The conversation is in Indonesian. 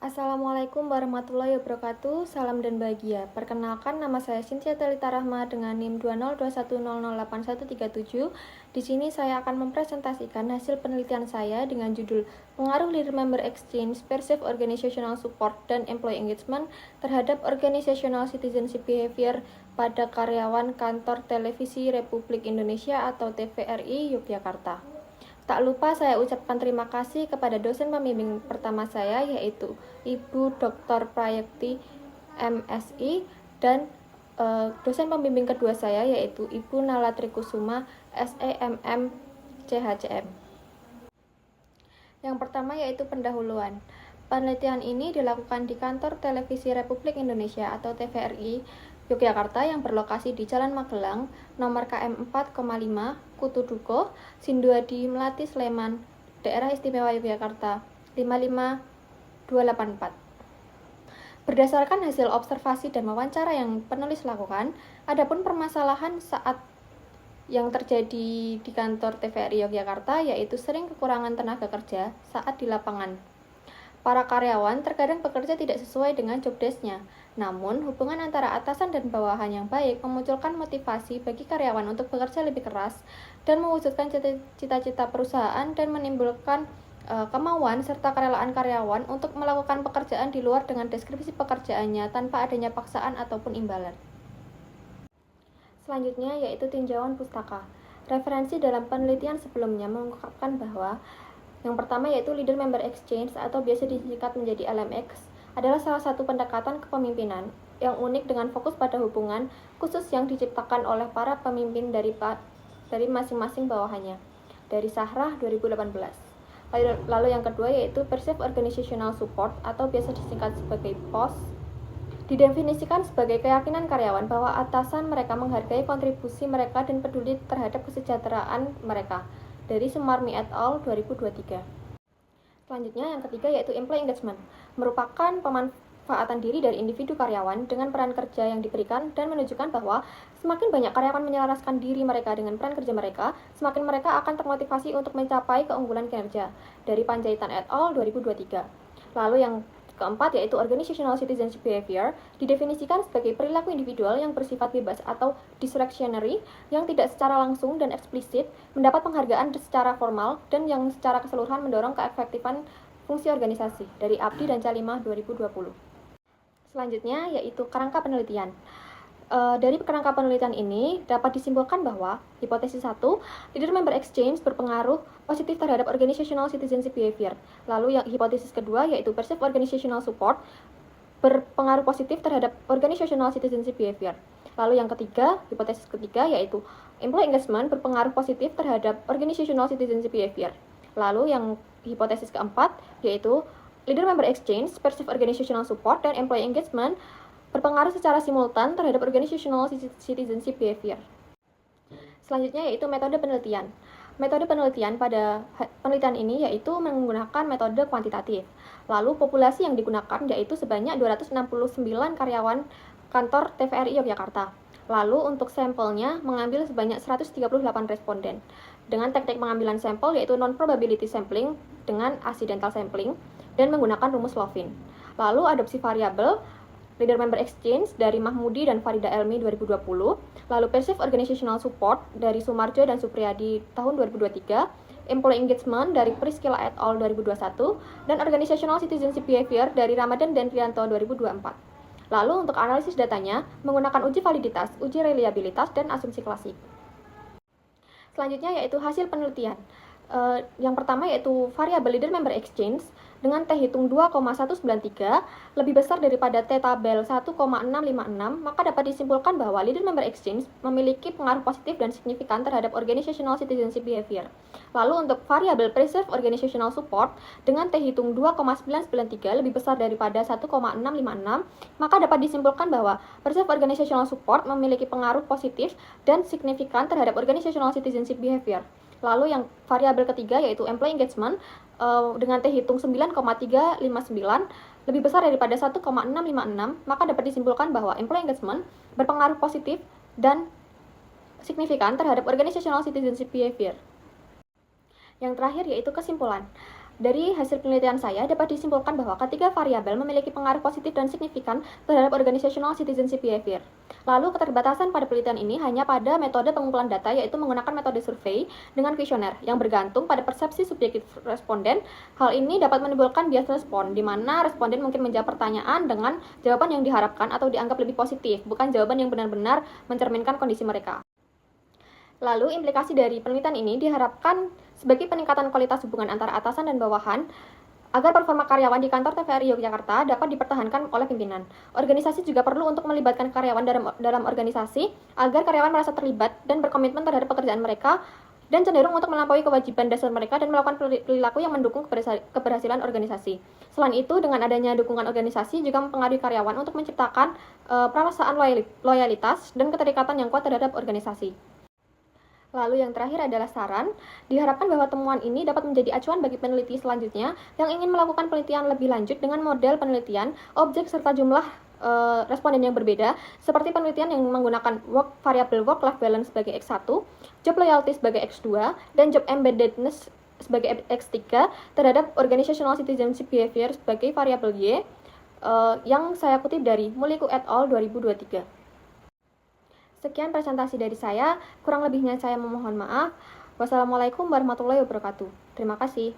Assalamualaikum warahmatullahi wabarakatuh. Salam dan bahagia. Perkenalkan, nama saya Cynthia Telita Rahma dengan NIM 20210081137. Di sini saya akan mempresentasikan hasil penelitian saya dengan judul Pengaruh Leader Member Exchange, Perceived Organizational Support, dan Employee Engagement terhadap Organizational Citizenship Behavior pada karyawan Kantor Televisi Republik Indonesia atau TVRI Yogyakarta. Tak lupa saya ucapkan terima kasih kepada dosen pembimbing pertama saya, yaitu Ibu Dr. Prayekti MSI, dan dosen pembimbing kedua saya, yaitu Ibu Nala Trikusuma SEMM CHCM. Yang pertama yaitu pendahuluan. Penelitian ini dilakukan di Kantor Televisi Republik Indonesia atau TVRI Yogyakarta yang berlokasi di Jalan Magelang, nomor KM 4,5, Kutu Dukuh, Sinduadi, Melati, Sleman, Daerah Istimewa Yogyakarta 55284. Berdasarkan hasil observasi dan wawancara yang penulis lakukan, adapun permasalahan saat yang terjadi di kantor TVRI Yogyakarta yaitu sering kekurangan tenaga kerja saat di lapangan. Para karyawan terkadang bekerja tidak sesuai dengan job desk-nya. Namun, hubungan antara atasan dan bawahan yang baik memunculkan motivasi bagi karyawan untuk bekerja lebih keras dan mewujudkan cita-cita perusahaan dan menimbulkan kemauan serta kerelaan karyawan untuk melakukan pekerjaan di luar dengan deskripsi pekerjaannya tanpa adanya paksaan ataupun imbalan. Selanjutnya yaitu tinjauan pustaka. Referensi dalam penelitian sebelumnya mengungkapkan bahwa yang pertama yaitu Leader Member Exchange atau biasa disingkat menjadi LMX adalah salah satu pendekatan kepemimpinan yang unik dengan fokus pada hubungan khusus yang diciptakan oleh para pemimpin dari masing-masing bawahannya. Dari Sahrah 2018. Lalu yang kedua yaitu Perceived Organizational Support atau biasa disingkat sebagai POS. Didefinisikan sebagai keyakinan karyawan bahwa atasan mereka menghargai kontribusi mereka dan peduli terhadap kesejahteraan mereka. Dari Sumarmi et al. 2023. Selanjutnya yang ketiga yaitu Employee Engagement, merupakan pemanfaatan diri dari individu karyawan dengan peran kerja yang diberikan dan menunjukkan bahwa semakin banyak karyawan menyelaraskan diri mereka dengan peran kerja mereka, semakin mereka akan termotivasi untuk mencapai keunggulan kinerja. Dari Panjaitan et al. 2023. Lalu yang keempat yaitu Organizational Citizenship Behavior, didefinisikan sebagai perilaku individual yang bersifat bebas atau discretionary, yang tidak secara langsung dan eksplisit mendapat penghargaan secara formal dan yang secara keseluruhan mendorong keefektifan fungsi organisasi. Dari Abdi dan Calimah 2020. Selanjutnya yaitu kerangka penelitian. Dari kerangka penelitian ini dapat disimpulkan bahwa hipotesis 1, Leader Member Exchange berpengaruh positif terhadap Organizational Citizenship Behavior. Lalu yang hipotesis kedua yaitu Perceived Organizational Support berpengaruh positif terhadap Organizational Citizenship Behavior. Lalu yang ketiga, hipotesis ketiga yaitu Employee Engagement berpengaruh positif terhadap Organizational Citizenship Behavior. Lalu yang hipotesis keempat yaitu Leader Member Exchange, Perceived Organizational Support, dan Employee Engagement berpengaruh secara simultan terhadap Organizational Citizenship Behavior. Selanjutnya yaitu metode penelitian. Metode penelitian pada penelitian ini yaitu menggunakan metode kuantitatif. Lalu populasi yang digunakan yaitu sebanyak 269 karyawan kantor TVRI Yogyakarta. Lalu untuk sampelnya mengambil sebanyak 138 responden. Dengan teknik pengambilan sampel yaitu non-probability sampling dengan accidental sampling dan menggunakan rumus Lovin. Lalu adopsi variabel Leader Member Exchange dari Mahmudi dan Farida Elmi 2020, lalu Perceived Organizational Support dari Sumarjo dan Supriyadi tahun 2023, Employee Engagement dari Priscilla et al. 2021, dan Organizational Citizenship Behavior dari Ramadan dan Rianto 2024. Lalu untuk analisis datanya menggunakan uji validitas, uji reliabilitas, dan asumsi klasik. Selanjutnya yaitu hasil penelitian. Yang pertama yaitu variabel Leader Member Exchange dengan T hitung 2,193 lebih besar daripada T tabel 1,656, maka dapat disimpulkan bahwa Leader Member Exchange memiliki pengaruh positif dan signifikan terhadap Organizational Citizenship Behavior. Lalu untuk variabel Perceived Organizational Support dengan T hitung 2,993 lebih besar daripada 1,656, maka dapat disimpulkan bahwa Perceived Organizational Support memiliki pengaruh positif dan signifikan terhadap Organizational Citizenship Behavior. Lalu yang variabel ketiga yaitu Employee Engagement dengan T hitung 9,359 lebih besar daripada 1,656, maka dapat disimpulkan bahwa Employee Engagement berpengaruh positif dan signifikan terhadap Organizational Citizenship Behavior. Yang terakhir yaitu kesimpulan. Dari hasil penelitian saya dapat disimpulkan bahwa ketiga variabel memiliki pengaruh positif dan signifikan terhadap organizational citizenship behavior. Lalu keterbatasan pada penelitian ini hanya pada metode pengumpulan data, yaitu menggunakan metode survei dengan kuesioner yang bergantung pada persepsi subjektif responden. Hal ini dapat menimbulkan bias respon, di mana responden mungkin menjawab pertanyaan dengan jawaban yang diharapkan atau dianggap lebih positif, bukan jawaban yang benar-benar mencerminkan kondisi mereka. Lalu, implikasi dari penelitian ini diharapkan sebagai peningkatan kualitas hubungan antara atasan dan bawahan agar performa karyawan di kantor TVRI Yogyakarta dapat dipertahankan oleh pimpinan. Organisasi juga perlu untuk melibatkan karyawan dalam organisasi agar karyawan merasa terlibat dan berkomitmen terhadap pekerjaan mereka dan cenderung untuk melampaui kewajiban dasar mereka dan melakukan perilaku yang mendukung keberhasilan organisasi. Selain itu, dengan adanya dukungan organisasi juga mempengaruhi karyawan untuk menciptakan perasaan loyalitas dan keterikatan yang kuat terhadap organisasi. Lalu yang terakhir adalah saran. Diharapkan bahwa temuan ini dapat menjadi acuan bagi peneliti selanjutnya yang ingin melakukan penelitian lebih lanjut dengan model penelitian, objek serta jumlah responden yang berbeda, seperti penelitian yang menggunakan variabel work-life balance sebagai X1, job loyalty sebagai X2, dan job embeddedness sebagai X3 terhadap organizational citizenship behavior sebagai variabel Y, yang saya kutip dari Muliku et al. 2023. Sekian presentasi dari saya, kurang lebihnya saya memohon maaf. Wassalamualaikum warahmatullahi wabarakatuh. Terima kasih.